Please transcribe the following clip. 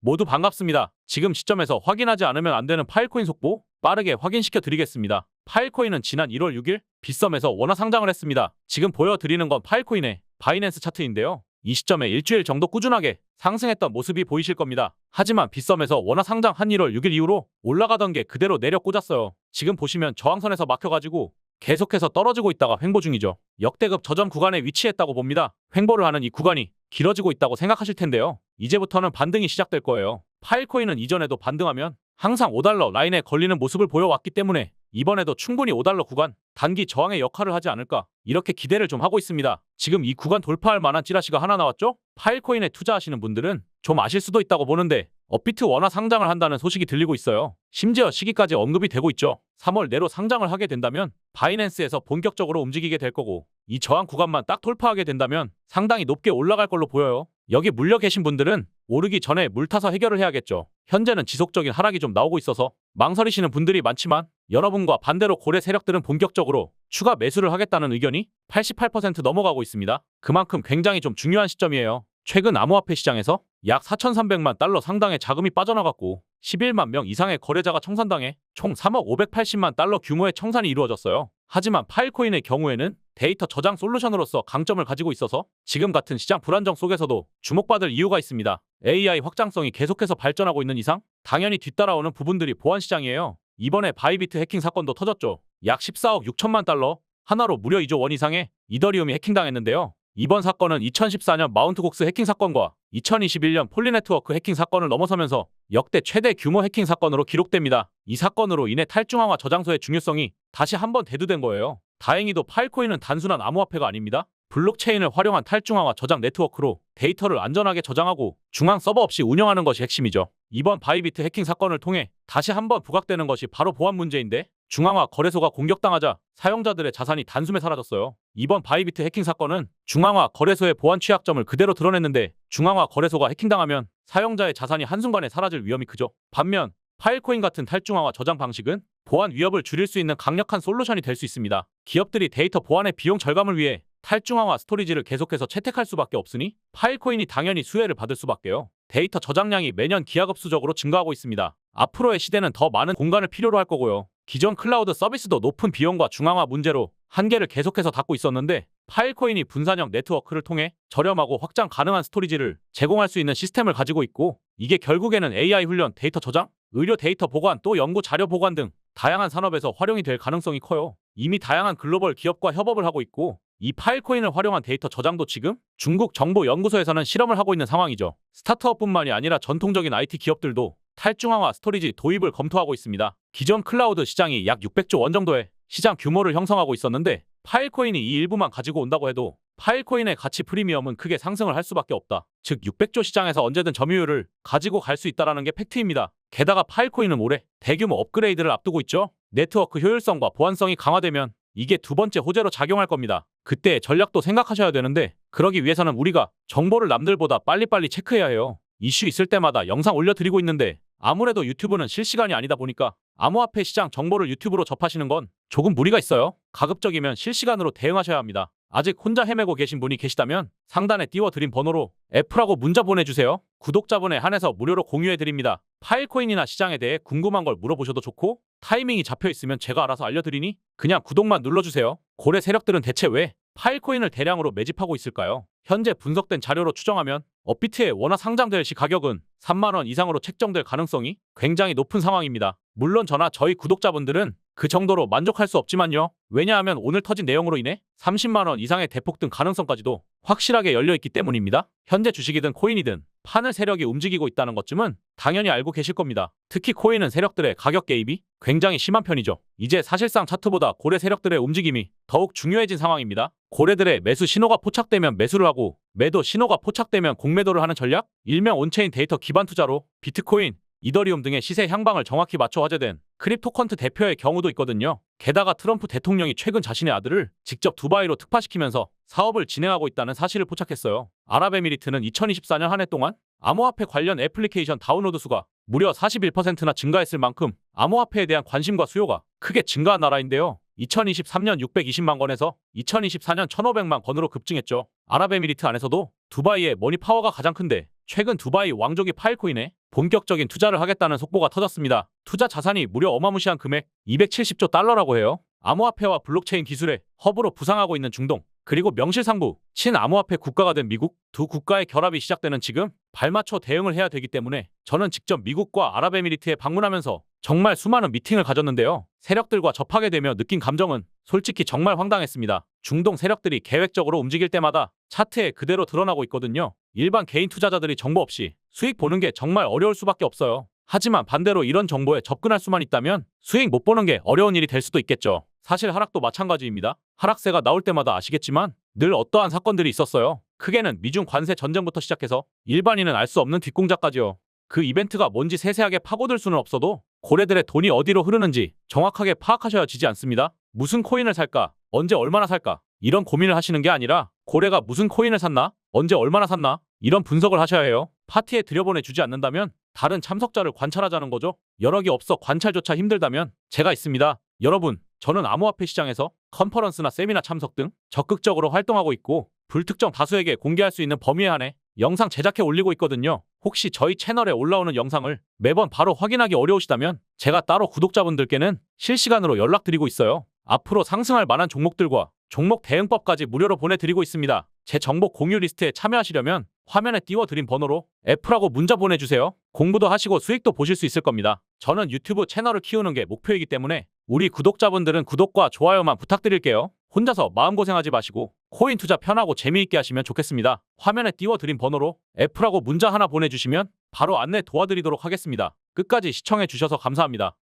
모두 반갑습니다. 지금 시점에서 확인하지 않으면 안 되는 파일코인 속보 빠르게 확인시켜 드리겠습니다. 파일코인은 지난 1월 6일 빗썸에서 원화 상장을 했습니다. 지금 보여드리는 건 파일코인의 바이낸스 차트인데요. 이 시점에 일주일 정도 꾸준하게 상승했던 모습이 보이실 겁니다. 하지만 빗썸에서 원화 상장 한 1월 6일 이후로 올라가던 게 그대로 내려 꽂았어요. 지금 보시면 저항선에서 막혀가지고 계속해서 떨어지고 있다가 횡보 중이죠. 역대급 저점 구간에 위치했다고 봅니다. 횡보를 하는 이 구간이 길어지고 있다고 생각하실 텐데요. 이제부터는 반등이 시작될 거예요. 파일코인은 이전에도 반등하면 항상 5달러 라인에 걸리는 모습을 보여왔기 때문에 이번에도 충분히 5달러 구간 단기 저항의 역할을 하지 않을까 이렇게 기대를 좀 하고 있습니다. 지금 이 구간 돌파할 만한 찌라시가 하나 나왔죠? 파일코인에 투자하시는 분들은 좀 아실 수도 있다고 보는데 업비트 원화 상장을 한다는 소식이 들리고 있어요. 심지어 시기까지 언급이 되고 있죠. 3월 내로 상장을 하게 된다면 바이낸스에서 본격적으로 움직이게 될 거고 이 저항 구간만 딱 돌파하게 된다면 상당히 높게 올라갈 걸로 보여요. 여기 물려 계신 분들은 오르기 전에 물 타서 해결을 해야겠죠. 현재는 지속적인 하락이 좀 나오고 있어서 망설이시는 분들이 많지만 여러분과 반대로 고래 세력들은 본격적으로 추가 매수를 하겠다는 의견이 88% 넘어가고 있습니다. 그만큼 굉장히 좀 중요한 시점이에요. 최근 암호화폐 시장에서 약 4,300만 달러 상당의 자금이 빠져나갔고 11만 명 이상의 거래자가 청산당해 총 3억 580만 달러 규모의 청산이 이루어졌어요. 하지만 파일코인의 경우에는 데이터 저장 솔루션으로서 강점을 가지고 있어서 지금 같은 시장 불안정 속에서도 주목받을 이유가 있습니다. AI 확장성이 계속해서 발전하고 있는 이상 당연히 뒤따라오는 부분들이 보안 시장이에요. 이번에 바이비트 해킹 사건도 터졌죠. 약 14억 6천만 달러, 하나로 무려 2조 원 이상의 이더리움이 해킹당했는데요. 이번 사건은 2014년 마운트곡스 해킹 사건과 2021년 폴리네트워크 해킹 사건을 넘어서면서 역대 최대 규모 해킹 사건으로 기록됩니다. 이 사건으로 인해 탈중앙화 저장소의 중요성이 다시 한번 대두된 거예요. 다행히도 파일코인은 단순한 암호화폐가 아닙니다. 블록체인을 활용한 탈중앙화 저장 네트워크로 데이터를 안전하게 저장하고 중앙 서버 없이 운영하는 것이 핵심이죠. 이번 바이비트 해킹 사건을 통해 다시 한번 부각되는 것이 바로 보안 문제인데 중앙화 거래소가 공격당하자 사용자들의 자산이 단숨에 사라졌어요. 이번 바이비트 해킹 사건은 중앙화 거래소의 보안 취약점을 그대로 드러냈는데 중앙화 거래소가 해킹당하면 사용자의 자산이 한순간에 사라질 위험이 크죠. 반면 파일코인 같은 탈중앙화 저장 방식은 보안 위협을 줄일 수 있는 강력한 솔루션이 될 수 있습니다. 기업들이 데이터 보안의 비용 절감을 위해 탈중앙화 스토리지를 계속해서 채택할 수밖에 없으니 파일코인이 당연히 수혜를 받을 수밖에요. 데이터 저장량이 매년 기하급수적으로 증가하고 있습니다. 앞으로의 시대는 더 많은 공간을 필요로 할 거고요. 기존 클라우드 서비스도 높은 비용과 중앙화 문제로 한계를 계속해서 닫고 있었는데 파일코인이 분산형 네트워크를 통해 저렴하고 확장 가능한 스토리지를 제공할 수 있는 시스템을 가지고 있고 이게 결국에는 AI 훈련, 데이터 저장, 의료 데이터 보관, 또 연구 자료 보관 등 다양한 산업에서 활용이 될 가능성이 커요. 이미 다양한 글로벌 기업과 협업을 하고 있고 이 파일코인을 활용한 데이터 저장도 지금 중국 정보연구소에서는 실험을 하고 있는 상황이죠. 스타트업뿐만이 아니라 전통적인 IT 기업들도 탈중앙화 스토리지 도입을 검토하고 있습니다. 기존 클라우드 시장이 약 600조 원 정도의 시장 규모를 형성하고 있었는데 파일코인이 이 일부만 가지고 온다고 해도 파일코인의 가치 프리미엄은 크게 상승을 할 수밖에 없다. 즉 600조 시장에서 언제든 점유율을 가지고 갈 수 있다는 게 팩트입니다. 게다가 파일코인은 올해 대규모 업그레이드를 앞두고 있죠. 네트워크 효율성과 보안성이 강화되면 이게 두 번째 호재로 작용할 겁니다. 그때 전략도 생각하셔야 되는데 그러기 위해서는 우리가 정보를 남들보다 빨리빨리 체크해야 해요. 이슈 있을 때마다 영상 올려드리고 있는데 아무래도 유튜브는 실시간이 아니다 보니까 암호화폐 시장 정보를 유튜브로 접하시는 건 조금 무리가 있어요. 가급적이면 실시간으로 대응하셔야 합니다. 아직 혼자 헤매고 계신 분이 계시다면 상단에 띄워드린 번호로 F라고 문자 보내주세요. 구독자분에 한해서 무료로 공유해드립니다. 파일코인이나 시장에 대해 궁금한 걸 물어보셔도 좋고 타이밍이 잡혀있으면 제가 알아서 알려드리니 그냥 구독만 눌러주세요. 고래 세력들은 대체 왜 파일코인을 대량으로 매집하고 있을까요? 현재 분석된 자료로 추정하면 업비트에 원화 상장될 시 가격은 3만 원 이상으로 책정될 가능성이 굉장히 높은 상황입니다. 물론 저나 저희 구독자분들은 그 정도로 만족할 수 없지만요. 왜냐하면 오늘 터진 내용으로 인해 30만 원 이상의 대폭 등 가능성까지도 확실하게 열려있기 때문입니다. 현재 주식이든 코인이든 파는 세력이 움직이고 있다는 것쯤은 당연히 알고 계실 겁니다. 특히 코인은 세력들의 가격 개입이 굉장히 심한 편이죠. 이제 사실상 차트보다 고래 세력들의 움직임이 더욱 중요해진 상황입니다. 고래들의 매수 신호가 포착되면 매수를 하고 매도 신호가 포착되면 공매도를 하는 전략? 일명 온체인 데이터 기반 투자로 비트코인, 이더리움 등의 시세 향방을 정확히 맞춰 화제된 크립토컨트 대표의 경우도 있거든요. 게다가 트럼프 대통령이 최근 자신의 아들을 직접 두바이로 특파시키면서 사업을 진행하고 있다는 사실을 포착했어요. 아랍에미리트는 2024년 한 해 동안 암호화폐 관련 애플리케이션 다운로드 수가 무려 41%나 증가했을 만큼 암호화폐에 대한 관심과 수요가 크게 증가한 나라인데요. 2023년 620만 건에서 2024년 1,500만 건으로 급증했죠. 아랍에미리트 안에서도 두바이의 머니파워가 가장 큰데 최근 두바이 왕족이 파일코인에 본격적인 투자를 하겠다는 속보가 터졌습니다. 투자 자산이 무려 어마무시한 금액 270조 달러라고 해요. 암호화폐와 블록체인 기술에 허브로 부상하고 있는 중동, 그리고 명실상부 친암호화폐 국가가 된 미국, 두 국가의 결합이 시작되는 지금 발맞춰 대응을 해야 되기 때문에 저는 직접 미국과 아랍에미리트에 방문하면서 정말 수많은 미팅을 가졌는데요. 세력들과 접하게 되며 느낀 감정은 솔직히 정말 황당했습니다. 중동 세력들이 계획적으로 움직일 때마다 차트에 그대로 드러나고 있거든요. 일반 개인 투자자들이 정보 없이 수익 보는 게 정말 어려울 수밖에 없어요. 하지만 반대로 이런 정보에 접근할 수만 있다면 수익 못 보는 게 어려운 일이 될 수도 있겠죠. 사실 하락도 마찬가지입니다. 하락세가 나올 때마다 아시겠지만 늘 어떠한 사건들이 있었어요. 크게는 미중 관세 전쟁부터 시작해서 일반인은 알 수 없는 뒷공작까지요. 그 이벤트가 뭔지 세세하게 파고들 수는 없어도 고래들의 돈이 어디로 흐르는지 정확하게 파악하셔야 지지 않습니다. 무슨 코인을 살까? 언제 얼마나 살까? 이런 고민을 하시는 게 아니라 고래가 무슨 코인을 샀나? 언제 얼마나 샀나? 이런 분석을 하셔야 해요. 파티에 들여보내주지 않는다면 다른 참석자를 관찰하자는 거죠. 여력이 없어 관찰조차 힘들다면 제가 있습니다. 여러분, 저는 암호화폐 시장에서 컨퍼런스나 세미나 참석 등 적극적으로 활동하고 있고 불특정 다수에게 공개할 수 있는 범위에 한해 영상 제작해 올리고 있거든요. 혹시 저희 채널에 올라오는 영상을 매번 바로 확인하기 어려우시다면 제가 따로 구독자분들께는 실시간으로 연락드리고 있어요. 앞으로 상승할 만한 종목들과 종목 대응법까지 무료로 보내드리고 있습니다. 제 정보 공유 리스트에 참여하시려면 화면에 띄워드린 번호로 F라고 문자 보내주세요. 공부도 하시고 수익도 보실 수 있을 겁니다. 저는 유튜브 채널을 키우는 게 목표이기 때문에 우리 구독자분들은 구독과 좋아요만 부탁드릴게요. 혼자서 마음고생하지 마시고 코인 투자 편하고 재미있게 하시면 좋겠습니다. 화면에 띄워드린 번호로 F라고 문자 하나 보내주시면 바로 안내 도와드리도록 하겠습니다. 끝까지 시청해주셔서 감사합니다.